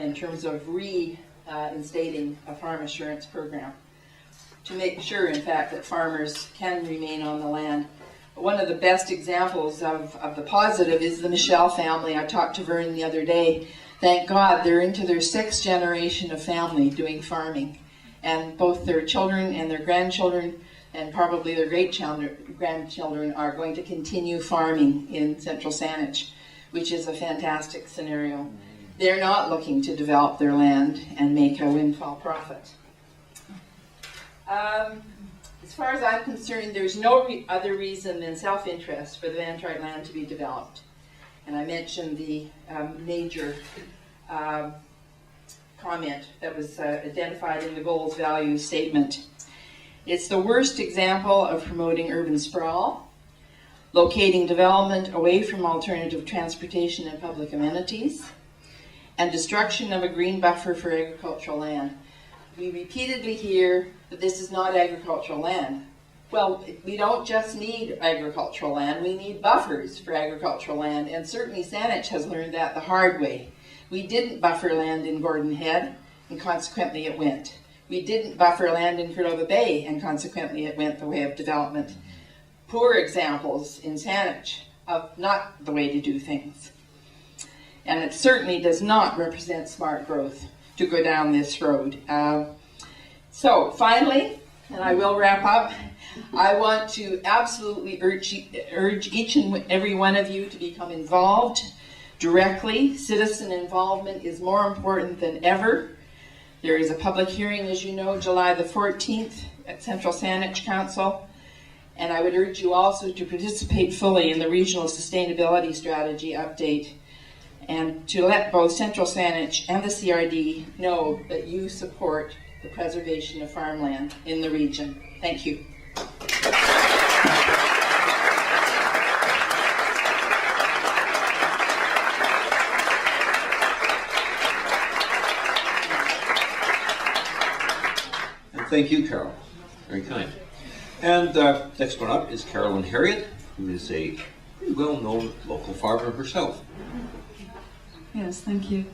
in terms of reinstating a farm assurance program to make sure, in fact, that farmers can remain on the land. One of the best examples of the positive is the Michelle family. I talked to Vern the other day. Thank God they're into their 6th generation of family doing farming. And both their children and their grandchildren and probably their great-grandchildren are going to continue farming in Central Saanich, which is a fantastic scenario. They're not looking to develop their land and make a windfall profit. As far as I'm concerned, there's no other reason than self-interest for the Vantreight land to be developed. And I mentioned the major comment that was identified in the goals values statement. It's the worst example of promoting urban sprawl, locating development away from alternative transportation and public amenities, and destruction of a green buffer for agricultural land. We repeatedly hear that this is not agricultural land. Well, we don't just need agricultural land, we need buffers for agricultural land, and certainly Saanich has learned that the hard way. We didn't buffer land in Gordon Head, and consequently it went. We didn't buffer land in Cordova Bay, and consequently it went the way of development. Poor examples in Saanich of not the way to do things. And it certainly does not represent smart growth to go down this road. So finally, and I will wrap up, I want to absolutely urge each and every one of you to become involved directly. Citizen involvement is more important than ever. There is a public hearing, as you know, July the 14th at Central Saanich Council, and I would urge you also to participate fully in the Regional Sustainability Strategy update and to let both Central Saanich and the CRD know that you support the preservation of farmland in the region. Thank you. And thank you, Carol. Very kind. And next one up is Carolyn Harriott, who is a pretty well-known local farmer herself. Yes, thank you.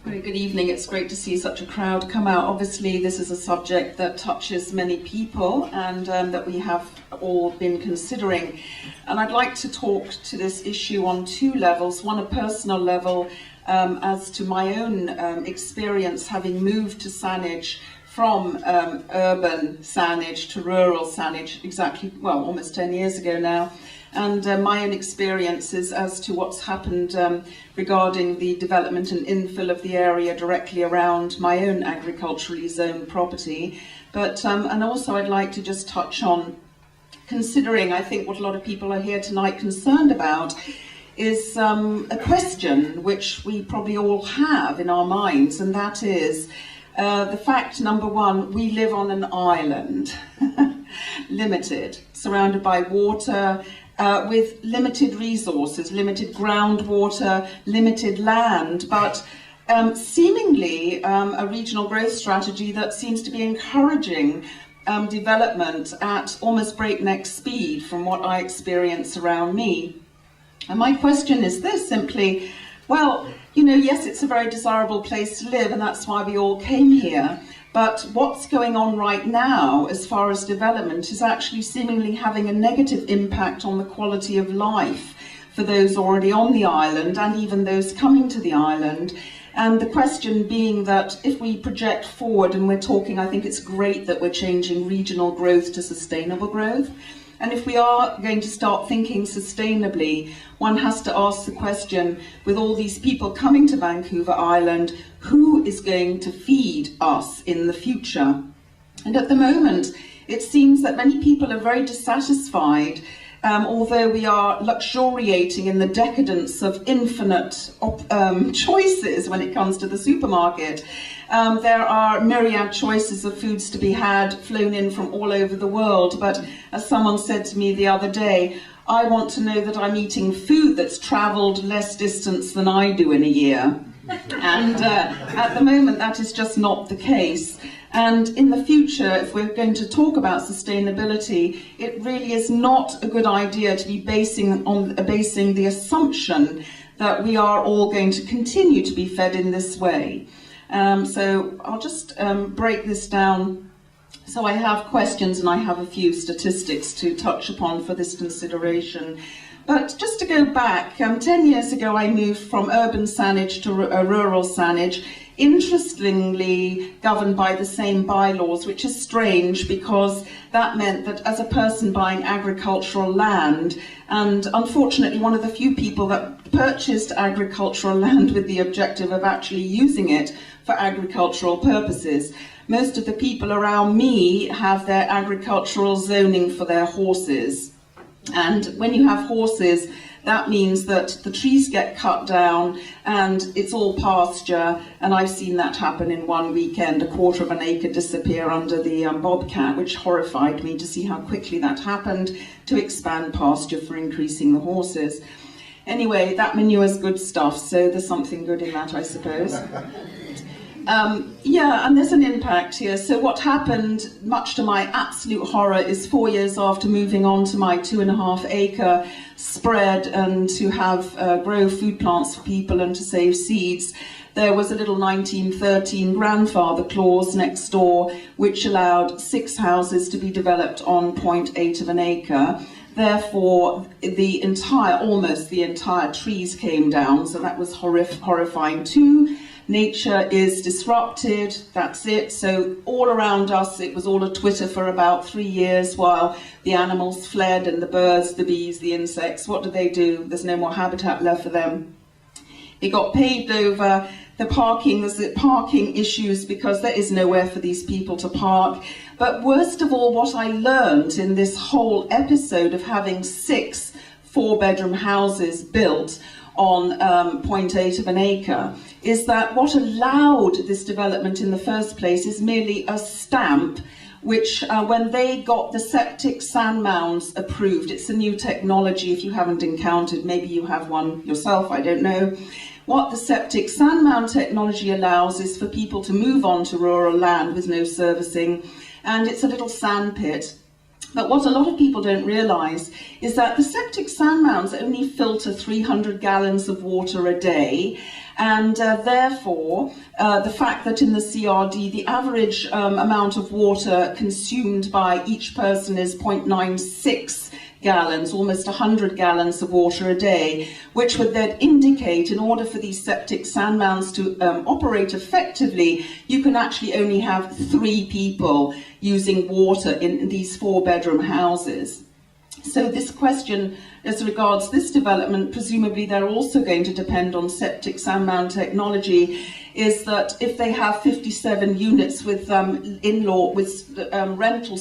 Very good evening. It's great to see such a crowd come out. Obviously, this is a subject that touches many people and that we have all been considering. And I'd like to talk to this issue on 2 levels. One, a personal level, as to my own experience having moved to Saanich from urban Saanich to rural Saanich almost 10 years ago now. And my own experiences as to what's happened regarding the development and infill of the area directly around my own agriculturally zoned property. But and also I'd like to just touch on, considering I think what a lot of people are here tonight concerned about is a question which we probably all have in our minds, and that is the fact, number one, we live on an island, limited, surrounded by water, with limited resources, limited groundwater, limited land, but seemingly a regional growth strategy that seems to be encouraging development at almost breakneck speed from what I experience around me. And my question is this, simply, well, you know, yes, it's a very desirable place to live, and that's why we all came here. But what's going on right now as far as development is actually seemingly having a negative impact on the quality of life for those already on the island and even those coming to the island. And the question being that if we project forward, and we're talking, I think it's great that we're changing regional growth to sustainable growth. And if we are going to start thinking sustainably, one has to ask the question, with all these people coming to Vancouver Island, who is going to feed us in the future? And at the moment, it seems that many people are very dissatisfied, although we are luxuriating in the decadence of infinite choices when it comes to the supermarket. There are myriad choices of foods to be had, flown in from all over the world, but as someone said to me the other day, I want to know that I'm eating food that's travelled less distance than I do in a year. And at the moment, that is just not the case. And in the future, if we're going to talk about sustainability, it really is not a good idea to be basing the assumption that we are all going to continue to be fed in this way. So I'll just break this down. So I have questions and I have a few statistics to touch upon for this consideration. But just to go back, 10 years ago I moved from urban Saanich to rural Saanich, interestingly governed by the same bylaws, which is strange because that meant that as a person buying agricultural land, and unfortunately one of the few people that purchased agricultural land with the objective of actually using it for agricultural purposes, most of the people around me have their agricultural zoning for their horses. And when you have horses, that means that the trees get cut down and it's all pasture, and I've seen that happen in one weekend, 1/4 of an acre disappear under the bobcat, which horrified me to see how quickly that happened to expand pasture for increasing the horses. Anyway, that manure is good stuff, so there's something good in that, I suppose. Yeah, and there's an impact here. So what happened, much to my absolute horror, is 4 years after moving on to my 2.5 acre spread and to have grow food plants for people and to save seeds, there was a little 1913 grandfather clause next door which allowed 6 houses to be developed on 0.8 of an acre. Therefore, almost the entire trees came down, so that was horrifying too. Nature is disrupted, that's it. So all around us, it was all a twitter for about 3 years while the animals fled and the birds, the bees, the insects. What do? There's no more habitat left for them. It got paved over. There's the parking issues because there is nowhere for these people to park. But worst of all, what I learned in this whole episode of having 6 4-bedroom houses built on 0.8 of an acre is that what allowed this development in the first place is merely a stamp which when they got the septic sand mounds approved, it's a new technology if you haven't encountered, maybe you have one yourself, I don't know. What the septic sand mound technology allows is for people to move on to rural land with no servicing, and it's a little sand pit. But what a lot of people don't realise is that the septic sand mounds only filter 300 gallons of water a day, and therefore the fact that in the CRD the average amount of water consumed by each person is 0.96 gallons, almost 100 gallons of water a day, which would then indicate in order for these septic sand mounds to operate effectively, you can actually only have 3 people using water in these 4-bedroom houses. So this question, as regards this development, presumably they're also going to depend on septic sand mound technology, is that if they have 57 units with rental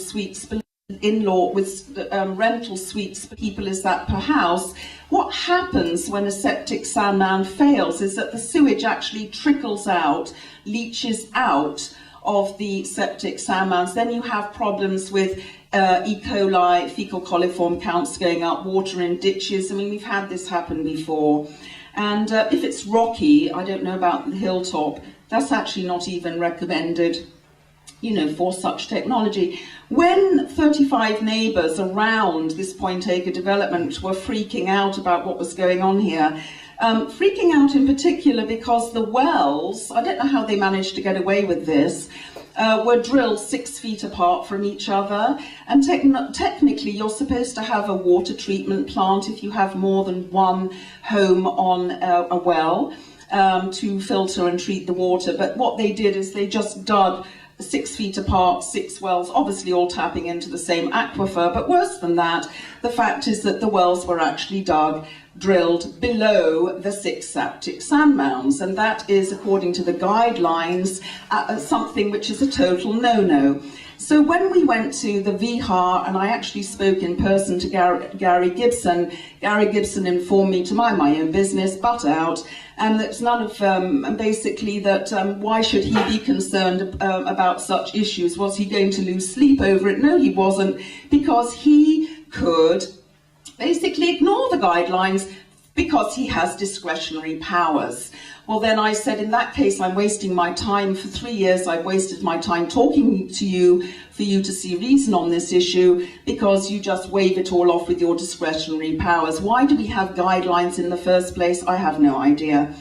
suites people is that per house, what happens when a septic sand mound fails is that the sewage actually trickles out, leaches out of the septic sand mounds. Then you have problems with E. coli, fecal coliform counts going up, water in ditches. I mean, we've had this happen before. And if it's rocky, I don't know about the hilltop, that's actually not even recommended, you know, for such technology. When 35 neighbours around this 0.8 acre development were freaking out about what was going on here, freaking out in particular because the wells, I don't know how they managed to get away with this, were drilled 6 feet apart from each other, and technically you're supposed to have a water treatment plant if you have more than one home on a well to filter and treat the water. But what they did is they just dug 6 feet apart, 6 wells, obviously all tapping into the same aquifer, but worse than that, the fact is that the wells were actually drilled below the 6 septic sand mounds, and that is, according to the guidelines, something which is a total no-no. So when we went to the VHAR, and I actually spoke in person to Gary Gibson informed me, to mind my own business, butt out, and that's none of, basically that why should he be concerned about such issues? Was he going to lose sleep over it? No, he wasn't, because he could basically ignore the guidelines, because he has discretionary powers. Well, then I said, in that case, I'm wasting my time. For 3 years, I've wasted my time talking to you for you to see reason on this issue, because you just wave it all off with your discretionary powers. Why do we have guidelines in the first place? I have no idea.